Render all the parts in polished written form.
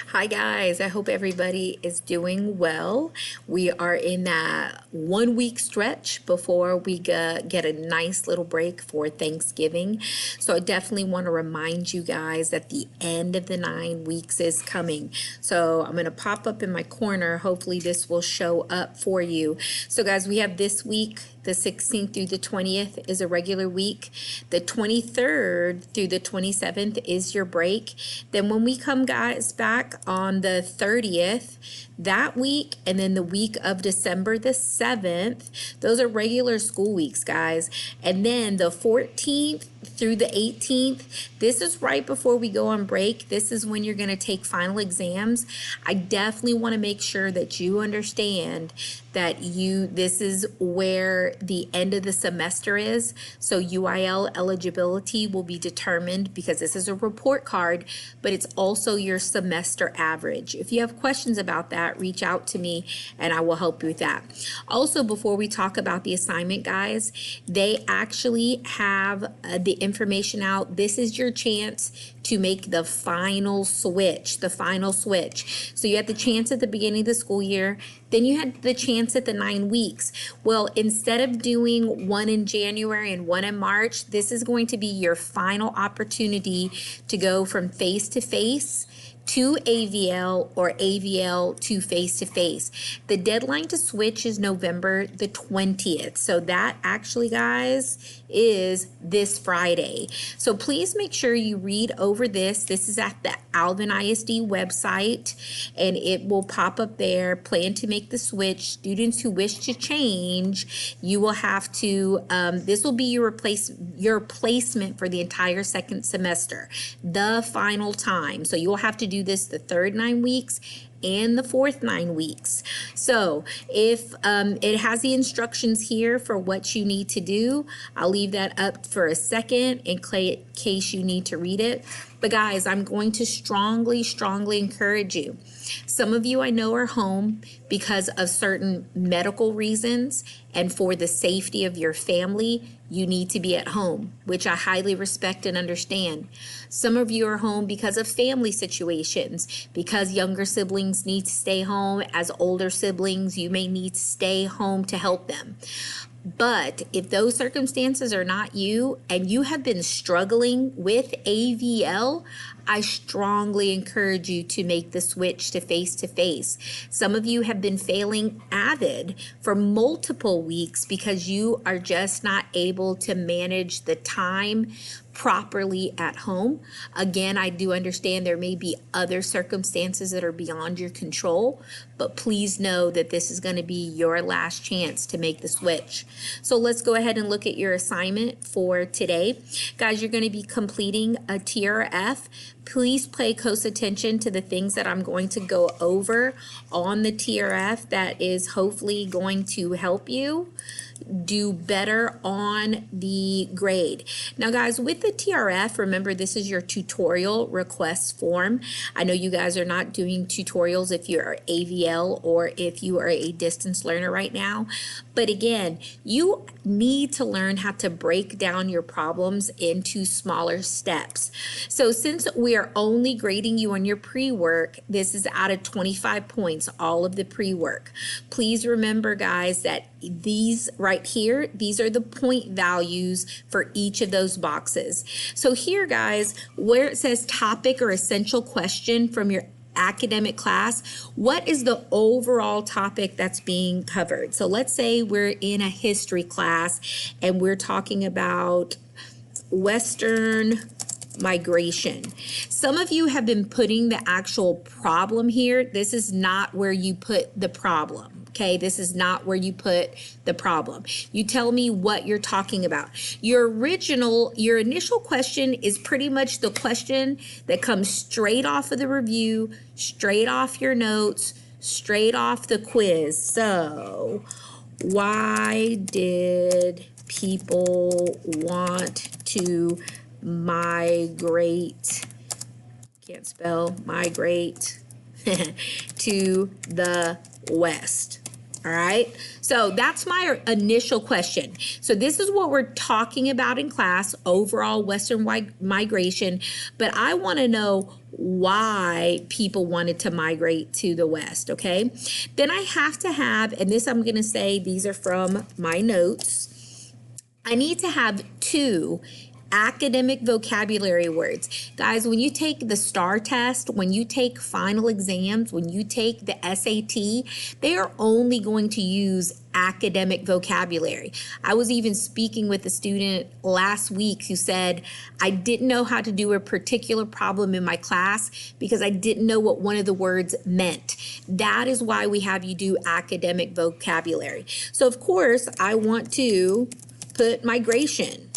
Hi guys, I hope everybody is doing well. We are in that 1 week stretch before we get a nice little break for Thanksgiving. So I definitely want to remind you guys that the end of the 9 weeks is coming. So I'm going to pop up in my corner. Hopefully this will show up for you. So guys, we have this week, the 16th through the 20th is a regular week. The 23rd through the 27th is your break. Then when we come guys back on the 30th, that week, and then the week of December the 7th, those are regular school weeks, guys. And then the 14th through the 18th, this is right before we go on break. This is when you're going to take final exams. I definitely want to make sure that you understand that this is where the end of the semester is. So UIL eligibility will be determined because this is a report card, but it's also your semester average. If you have questions about that, reach out to me and I will help you with that. Also, before we talk about the assignment, guys, they actually have the information out. This is your chance to make the final switch, So you had the chance at the beginning of the school year, then you had the chance at the 9 weeks. Well, instead of doing one in January and one in March, this is going to be your final opportunity to go from face-to-face to AVL or AVL to face-to-face. The deadline to switch is November the 20th. So that actually, guys, is this Friday. So please make sure you read over this. This is at the Alvin ISD website and it will pop up there. Plan to make the switch. Students who wish to change, you will have to, this will be your placement for the entire second semester, the final time. So you will have to do this the third 9 weeks and the fourth 9 weeks. So if it has the instructions here for what you need to do, I'll leave that up for a second in case you need to read it. But guys, I'm going to strongly encourage you. Some of you I know are home because of certain medical reasons, and for the safety of your family, you need to be at home, which I highly respect and understand. Some of you are home because of family situations, because younger siblings need to stay home. As older siblings, you may need to stay home to help them. But if those circumstances are not you and you have been struggling with AVL, I strongly encourage you to make the switch to face-to-face. Some of you have been failing AVID for multiple weeks because you are just not able to manage the time properly at home. Again, I do understand there may be other circumstances that are beyond your control, but please know that this is going to be your last chance to make the switch. So let's go ahead and look at your assignment for today. Guys, you're going to be completing a TRF. Please pay close attention to the things that I'm going to go over on the TRF that is hopefully going to help you do better on the grade. Now guys, with the TRF, remember this is your tutorial request form. I know you guys are not doing tutorials if you're AVL or if you are a distance learner right now, but again, you need to learn how to break down your problems into smaller steps. So since we are only grading you on your pre-work, this is out of 25 points, all of the pre-work. Please remember guys that these right here, these are the point values for each of those boxes. So here guys, where it says topic or essential question from your academic class, what is the overall topic that's being covered? So let's say we're in a history class and we're talking about Western migration. Some of you have been putting the actual problem here. This is not where you put the problem. Okay, this is not where you put the problem. You tell me what you're talking about. Your initial question is pretty much the question that comes straight off of the review, straight off your notes, straight off the quiz. So, why did people want to migrate? Can't spell migrate to the West. All right, so that's my initial question. So this is what we're talking about in class, overall Western migration, but I want to know why people wanted to migrate to the West, okay? Then I have to have, and this I'm going to say, these are from my notes, I need to have 2 academic vocabulary words. Guys, when you take the STAR test, when you take final exams, when you take the SAT, they are only going to use academic vocabulary. I was even speaking with a student last week who said, I didn't know how to do a particular problem in my class because I didn't know what one of the words meant. That is why we have you do academic vocabulary. So of course, I want to put migration.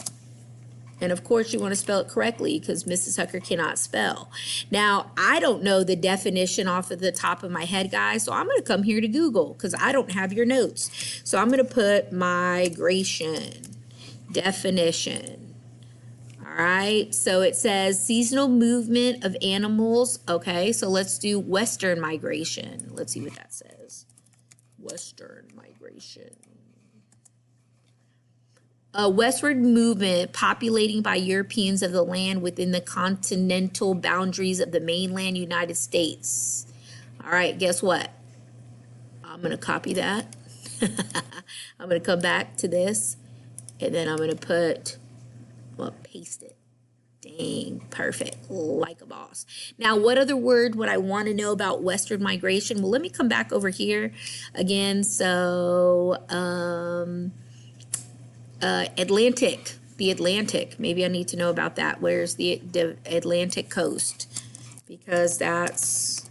And of course, you want to spell it correctly because Mrs. Tucker cannot spell. Now, I don't know the definition off of the top of my head, guys, so I'm going to come here to Google because I don't have your notes. So I'm going to put migration definition. All right, so it says seasonal movement of animals. Okay, so let's do Western migration. Let's see what that says. Western migration. A westward movement populating by Europeans of the land within the continental boundaries of the mainland United States. All right, guess what? I'm going to copy that. I'm going to come back to this, and then I'm going to paste it. Dang, perfect, like a boss. Now, what other word would I want to know about Western migration? Well, let me come back over here again. So, Atlantic, the Atlantic. Maybe I need to know about that. Where's the Atlantic coast? Because that's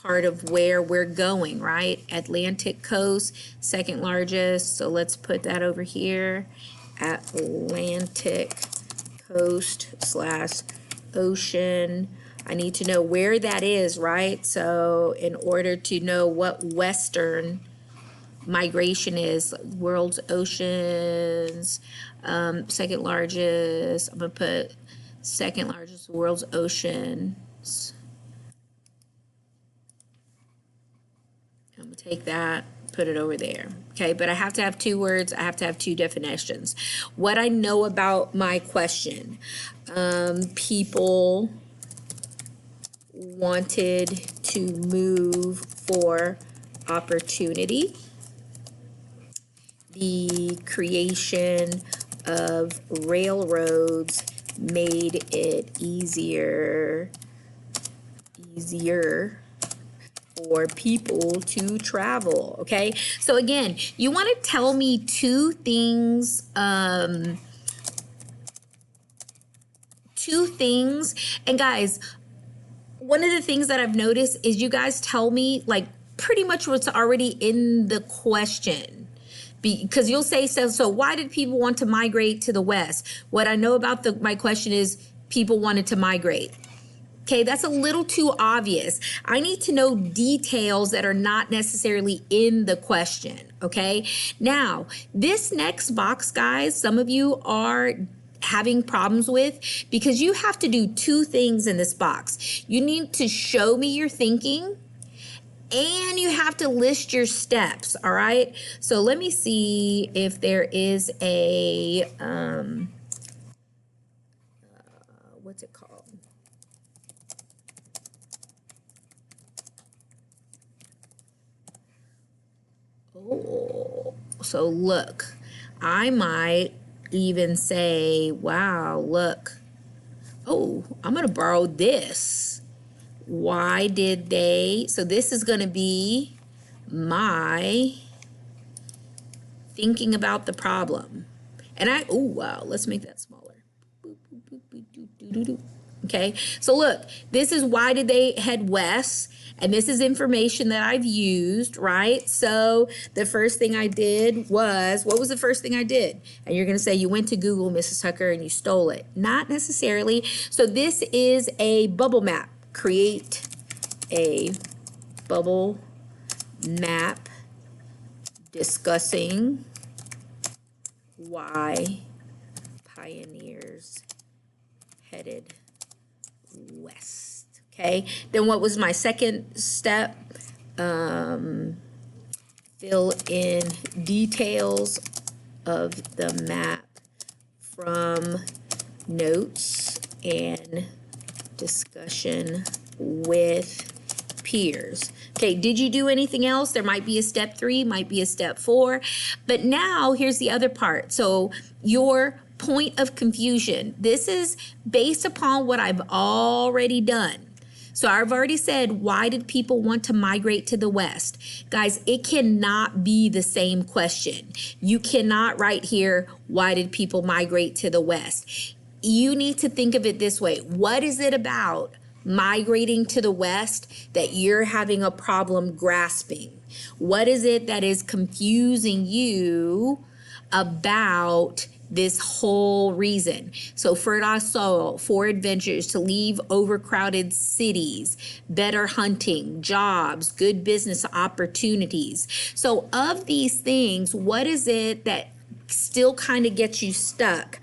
part of where we're going, right? Atlantic coast, second largest. So let's put that over here. Atlantic coast / ocean. I need to know where that is, right? So in order to know what Western migration is, world's oceans, second largest, I'm going to put second largest world's oceans. I'm going to take that, put it over there. Okay, but I have to have 2 words. I have to have 2 definitions. What I know about my question, people wanted to move for opportunity. The creation of railroads made it easier for people to travel. Okay, so again, you want to tell me 2 things, 2 things. And guys, one of the things that I've noticed is you guys tell me like pretty much what's already in the question. Because you'll say, so why did people want to migrate to the West? What I know about my question is people wanted to migrate. Okay, that's a little too obvious. I need to know details that are not necessarily in the question, okay? Now, this next box, guys, some of you are having problems with because you have to do 2 things in this box. You need to show me your thinking, and you have to list your steps, all right? So let me see if there is a, what's it called? Oh, so look, I might even say, wow, look. Oh, I'm going to borrow this. Why did they? So this is going to be my thinking about the problem. And oh, wow, let's make that smaller. Okay, so look, this is why did they head west? And this is information that I've used, right? So the first thing I did was, what was the first thing I did? And you're going to say you went to Google, Mrs. Tucker, and you stole it. Not necessarily. So this is a bubble map. Create a bubble map discussing why pioneers headed west. Okay, then what was my second step? Fill in details of the map from notes and discussion with peers. Okay, did you do anything else? There might be a step 3, might be a step 4. But now here's the other part. So your point of confusion. This is based upon what I've already done. So I've already said, why did people want to migrate to the West? Guys, it cannot be the same question. You cannot write here, why did people migrate to the West? You need to think of it this way. What is it about migrating to the West that you're having a problem grasping? What is it that is confusing you about this whole reason? So fertile soil, 4 adventures, to leave overcrowded cities, better hunting, jobs, good business opportunities. So of these things, what is it that still kind of gets you stuck?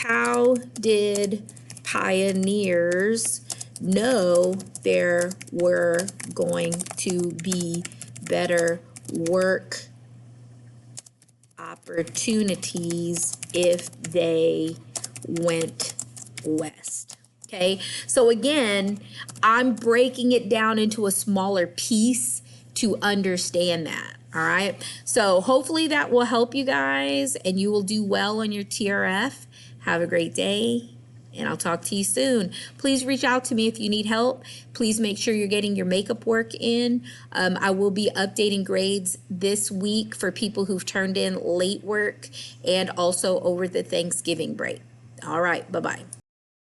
How did pioneers know there were going to be better work opportunities if they went west? Okay, so again, I'm breaking it down into a smaller piece to understand that. All right, so hopefully that will help you guys and you will do well on your TRF. Have a great day, and I'll talk to you soon. Please reach out to me if you need help. Please make sure you're getting your makeup work in. I will be updating grades this week for people who've turned in late work and also over the Thanksgiving break. All right, bye-bye.